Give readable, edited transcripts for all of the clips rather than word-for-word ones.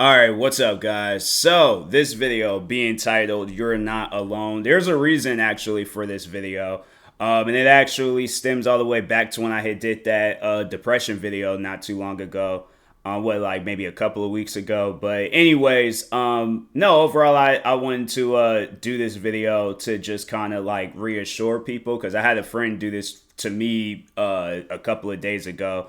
Alright, what's up guys? So, this video being titled, You're Not Alone. There's a reason actually for this video. And it actually stems all the way back to when I had did that depression video not too long ago. Like maybe a couple of weeks ago. But anyways, no, overall I wanted to do this video to just kind of like reassure people, because I had a friend do this to me a couple of days ago.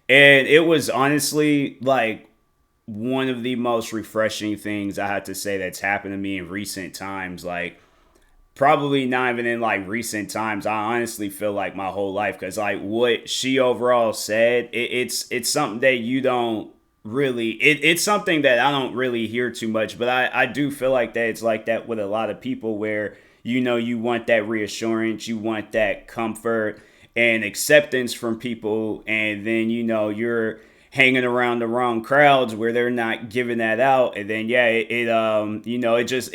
And it was honestly like one of the most refreshing things I have to say that's happened to me in recent times. Like, probably not even in like recent times. I honestly feel like my whole life, because like what she overall said, it's something that you don't really. It's something that I don't really hear too much, but I do feel like that it's like that with a lot of people, where you want that reassurance, you want that comfort and acceptance from people, and then you're hanging around the wrong crowds where they're not giving that out, and then it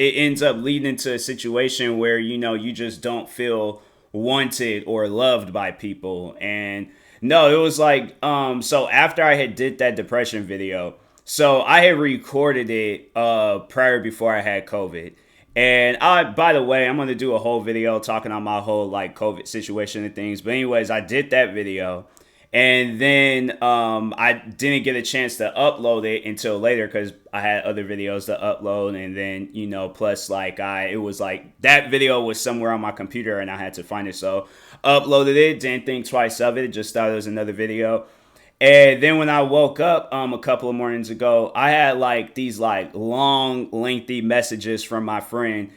ends up leading into a situation where you just don't feel wanted or loved by people. And no, it was like so after I had did that depression video, so I had recorded it prior, before I had COVID. And by the way, I'm going to do a whole video talking on my whole like COVID situation and things. But anyways, I did that video. And then I didn't get a chance to upload it until later, because I had other videos to upload. And then, plus like it was like that video was somewhere on my computer and I had to find it. So uploaded it, didn't think twice of it, just thought it was another video. And then when I woke up a couple of mornings ago, I had like these like long, lengthy messages from my friend.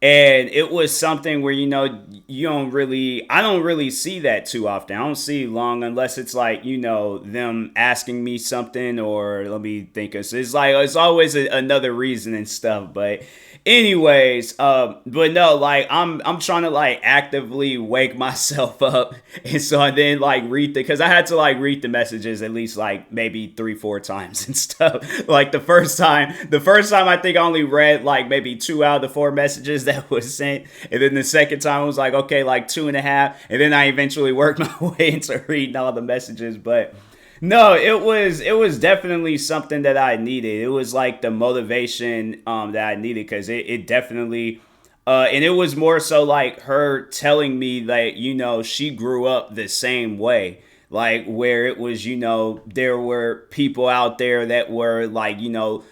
And it was something where, I don't really see that too often. I don't see long, unless it's like, them asking me something, or let me think. It's like, it's always another reason and stuff. But anyways, but no, like I'm trying to like actively wake myself up. And so I then like because I had to like read the messages at least like maybe 3-4 times and stuff. Like the first time I think I only read like maybe 2 out of the 4 messages that was sent. And then the second time it was like, okay, like 2.5. And then I eventually worked my way into reading all the messages. But no, it was definitely something that I needed. It was like the motivation that I needed, because it definitely and it was more so like her telling me that she grew up the same way, like where it was there were people out there that were like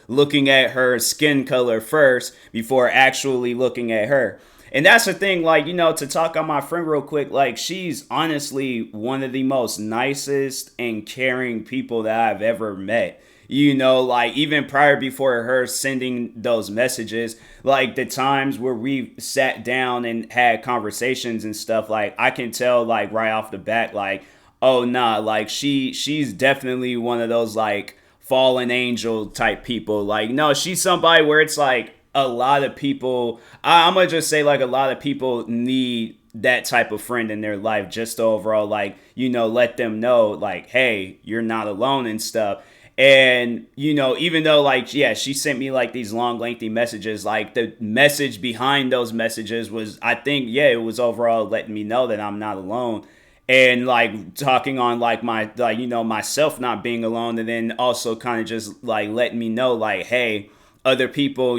looking at her skin color first before actually looking at her. And that's the thing, like, to talk on my friend real quick, like, she's honestly one of the most nicest and caring people that I've ever met. Like, even prior, before her sending those messages, like the times where we sat down and had conversations and stuff, like, I can tell, like, right off the bat, like, oh, nah, like, she's definitely one of those, like, fallen angel type people. Like, no, she's somebody where it's like, a lot of people, I'm gonna just say, like, a lot of people need that type of friend in their life, just to overall, like, let them know, like, hey, you're not alone and stuff. And even though, like, yeah, she sent me like these long, lengthy messages, like the message behind those messages was, I think, yeah, it was overall letting me know that I'm not alone. And like talking on like my, like, myself not being alone. And then also kind of just like letting me know, like, hey, other people,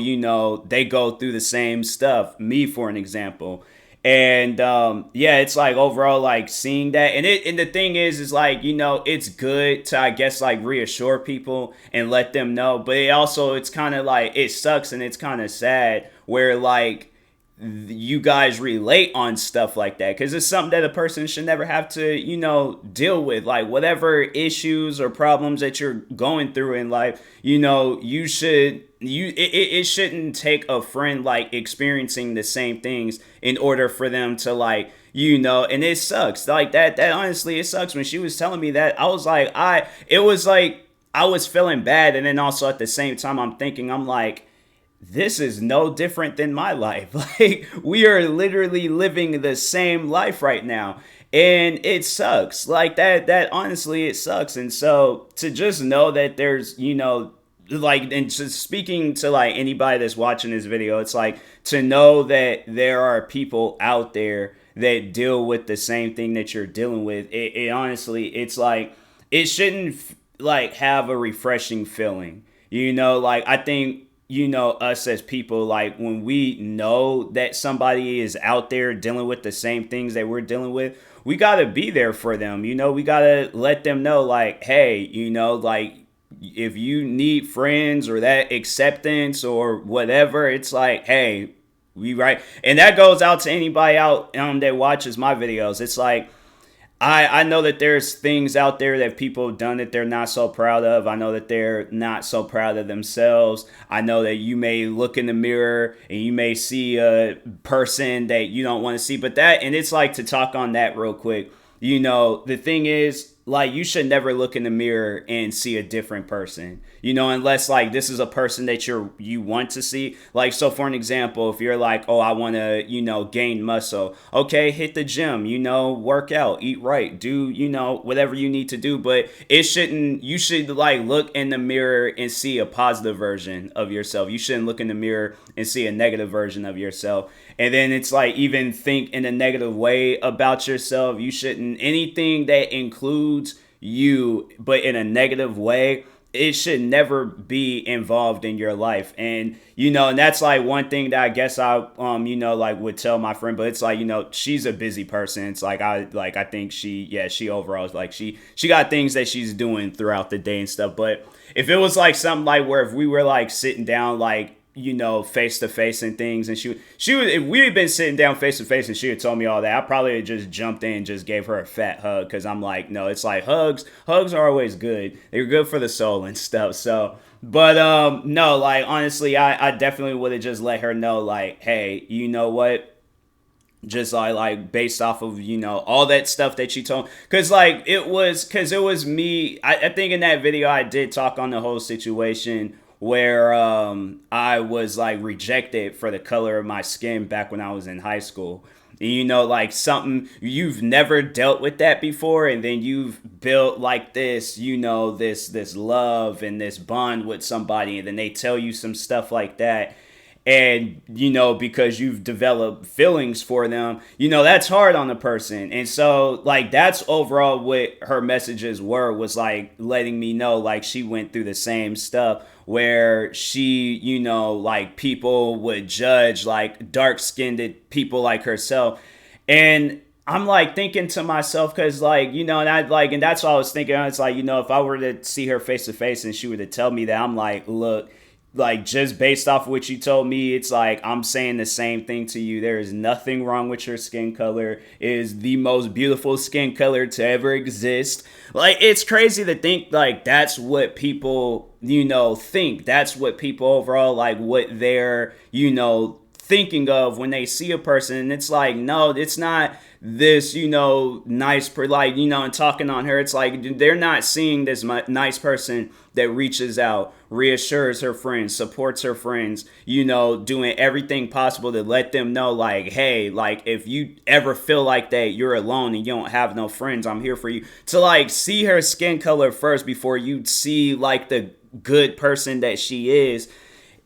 they go through the same stuff. Me, for an example. And yeah, it's like overall like seeing that. And the thing is like, it's good to, I guess, like reassure people and let them know. But it's kind of like, it sucks and it's kind of sad where like you guys relate on stuff like that, because it's something that a person should never have to deal with. Like, whatever issues or problems that you're going through in life, you should it shouldn't take a friend like experiencing the same things in order for them to like, and it sucks like that honestly, it sucks. When she was telling me that, I was like, it was like I was feeling bad, and then also at the same time I'm like, this is no different than my life. Like, we are literally living the same life right now. And it sucks. Like, that honestly, it sucks. And so to just know that there's, like, and just speaking to like anybody that's watching this video, it's like to know that there are people out there that deal with the same thing that you're dealing with. It honestly, it's like, it shouldn't like have a refreshing feeling. Like I think, us as people, like when we know that somebody is out there dealing with the same things that we're dealing with, we got to be there for them. We got to let them know, like, hey, like if you need friends or that acceptance or whatever, it's like, hey, we right. And that goes out to anybody out that watches my videos. It's like, I know that there's things out there that people have done that they're not so proud of. I know that they're not so proud of themselves. I know that you may look in the mirror and you may see a person that you don't want to see. And it's like, to talk on that real quick, the thing is, like, you should never look in the mirror and see a different person, unless like this is a person that you want to see. Like, so for an example, if you're like, oh, I want to, gain muscle, okay, hit the gym, work out, eat right, do, whatever you need to do. But you should like look in the mirror and see a positive version of yourself. You shouldn't look in the mirror and see a negative version of yourself. And then it's like, even think in a negative way about yourself. You shouldn't, anything that includes you, but in a negative way, it should never be involved in your life. And, and that's like one thing that I guess I, like would tell my friend, but it's like, she's a busy person. It's like, I think she overall is like, she got things that she's doing throughout the day and stuff. But if it was like something like where if we were like sitting down, like, face to face and things, and she would, if we had been sitting down face to face and she had told me all that, I probably had just jumped in and just gave her a fat hug, because I'm like, no, it's like hugs are always good. They're good for the soul and stuff. So, but no, like honestly, I definitely would have just let her know, like, hey, you know what? Just like based off of all that stuff that she told, because it was me. I think in that video I did talk on the whole situation where I was like rejected for the color of my skin back when I was in high school. And, like something, you've never dealt with that before, and then you've built like this, this love and this bond with somebody, and then they tell you some stuff like that. And, because you've developed feelings for them, that's hard on the person. And so, like, that's overall what her messages was like, letting me know, like, she went through the same stuff where she, like, people would judge, like, dark-skinned people like herself. And I'm like thinking to myself, because like, and I like, and that's what I was thinking. It's like, if I were to see her face to face and she were to tell me that, I'm like, look, like, just based off of what you told me, it's like, I'm saying the same thing to you. There is nothing wrong with your skin color. It is the most beautiful skin color to ever exist. Like, it's crazy to think, like, that's what people, think. That's what people overall, like, what they're, thinking of when they see a person. And it's like, no, it's not this, nice, like, and talking on her. It's like, they're not seeing this nice person that reaches out, reassures her friends, supports her friends, doing everything possible to let them know, like, hey, like, if you ever feel like that you're alone and you don't have no friends, I'm here for you. To like see her skin color first before you see like the good person that she is.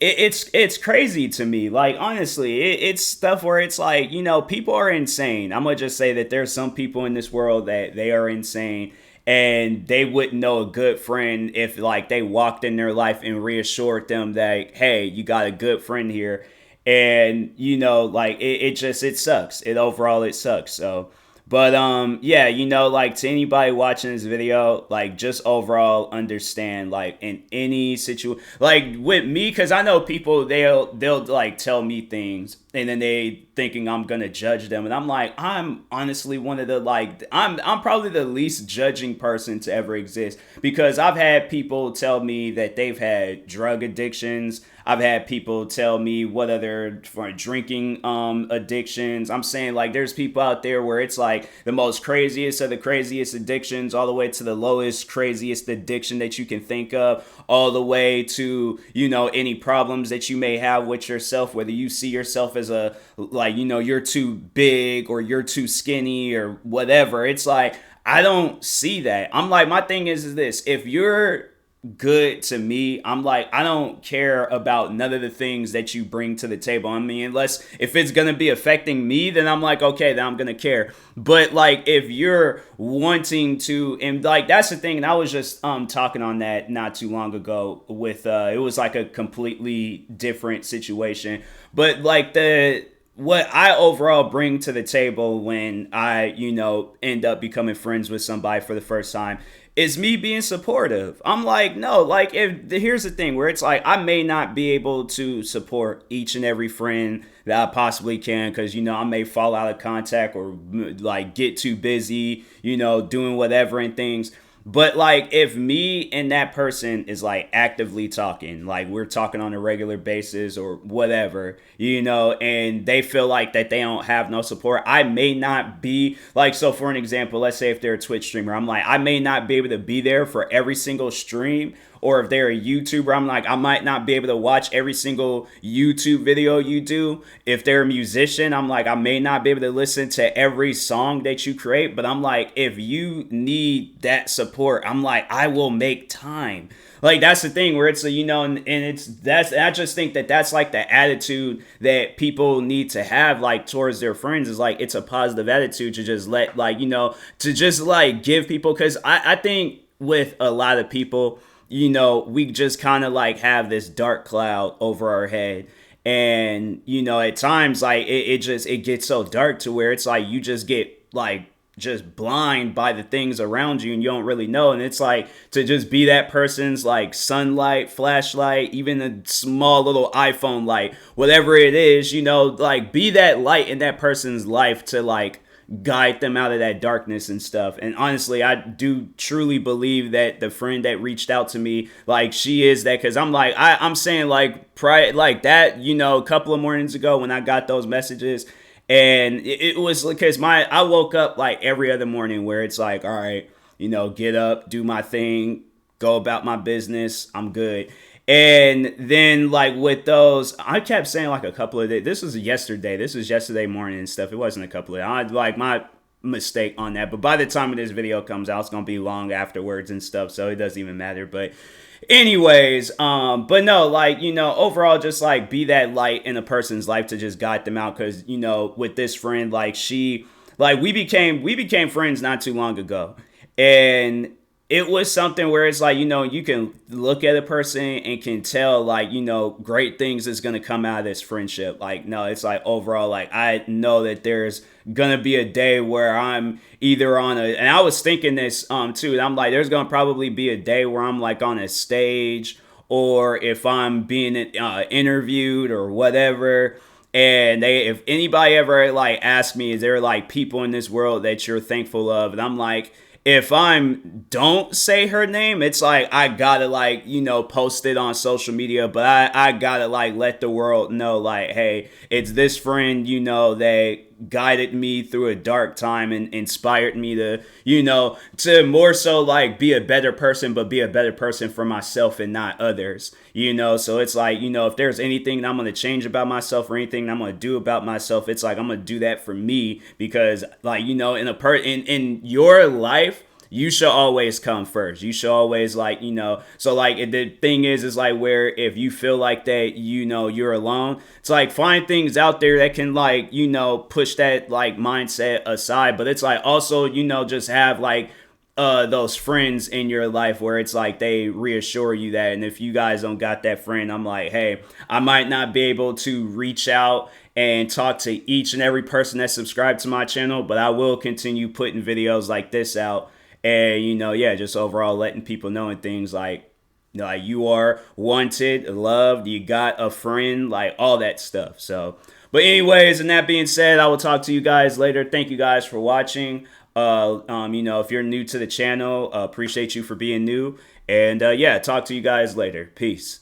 It's crazy to me. Like, honestly, it's stuff where it's like, people are insane. I'm gonna just say that there's some people in this world that they are insane, and they wouldn't know a good friend if like they walked in their life and reassured them that, hey, you got a good friend here. And like, it sucks. It sucks. So, but yeah, like, to anybody watching this video, like, just overall understand, like, in any situation, like with me, because I know people, they'll like tell me things and then they thinking I'm gonna judge them, and I'm like, I'm honestly one of the, like, I'm probably the least judging person to ever exist, because I've had people tell me that they've had drug addictions. I've had people tell me what other for drinking addictions. I'm saying, like, there's people out there where it's like the most craziest of the craziest addictions, all the way to the lowest, craziest addiction that you can think of, all the way to, any problems that you may have with yourself, whether you see yourself as a, like, you're too big or you're too skinny or whatever. It's like, I don't see that. I'm like, my thing is this: if you're good to me. I'm like, I don't care about none of the things that you bring to the table. I mean, unless if it's gonna be affecting me, then I'm like, okay, then I'm gonna care. But like if you're wanting to, and like that's the thing, and I was just talking on that not too long ago with it was like a completely different situation. But like the what I overall bring to the table when I, end up becoming friends with somebody for the first time is me being supportive. I'm like, no, like if here's the thing where it's like I may not be able to support each and every friend that I possibly can because I may fall out of contact or like get too busy, doing whatever and things. But like if me and that person is like actively talking, like we're talking on a regular basis or whatever, and they feel like that they don't have no support, I may not be like, so for an example, let's say if they're a Twitch streamer, I'm like, I may not be able to be there for every single stream. Or if they're a YouTuber, I'm like, I might not be able to watch every single YouTube video you do. If they're a musician, I'm like, I may not be able to listen to every song that you create. But I'm like, if you need that support, I'm like, I will make time. Like that's the thing where it's and it's I just think that that's like the attitude that people need to have like towards their friends is like it's a positive attitude to just let like to just like give people, because I think with a lot of people, we just kind of like have this dark cloud over our head. And, at times, like, it gets so dark to where it's like you just get, like, just blind by the things around you and you don't really know. And it's like to just be that person's, like, sunlight, flashlight, even a small little iPhone light, whatever it is, like, be that light in that person's life to, like, guide them out of that darkness and stuff. And honestly, I do truly believe that the friend that reached out to me, like she is that, because I'm like I'm saying like prior like that, a couple of mornings ago when I got those messages, and it was because I woke up like every other morning where it's like, all right, get up, do my thing, go about my business, I'm good. And then like with those, I kept saying like a couple of days. This was yesterday morning and stuff. It wasn't a couple of days. I like my mistake on that. But by the time this video comes out, it's gonna be long afterwards and stuff, so it doesn't even matter. But anyways, but no, like, overall just like be that light in a person's life to just guide them out. Cause with this friend, like we became friends not too long ago. And it was something where it's like, you can look at a person and can tell like, great things is going to come out of this friendship. Like, no, it's like overall, like I know that there's going to be a day where I'm either and I was thinking this too, and I'm like, there's going to probably be a day where I'm like on a stage, or if I'm being interviewed or whatever. And if anybody ever like ask me, is there like people in this world that you're thankful of? And I'm like, if don't say her name, it's like I gotta like, post it on social media, but I gotta like let the world know like, hey, it's this friend, that guided me through a dark time and inspired me to, to more so like be a better person, but be a better person for myself and not others, so it's like, if there's anything that I'm going to change about myself or anything that I'm going to do about myself, it's like I'm going to do that for me, because like, in your life, you should always come first. You should always like, so like the thing is like where if you feel like that, you're alone, it's like find things out there that can like, push that like mindset aside. But it's like also, just have like those friends in your life where it's like they reassure you that. And if you guys don't got that friend, I'm like, hey, I might not be able to reach out and talk to each and every person that subscribed to my channel, but I will continue putting videos like this out. And, just overall letting people know and things like you are wanted, loved, you got a friend, like all that stuff. So, but anyways, and that being said, I will talk to you guys later. Thank you guys for watching. If you're new to the channel, appreciate you for being new. And yeah, talk to you guys later. Peace.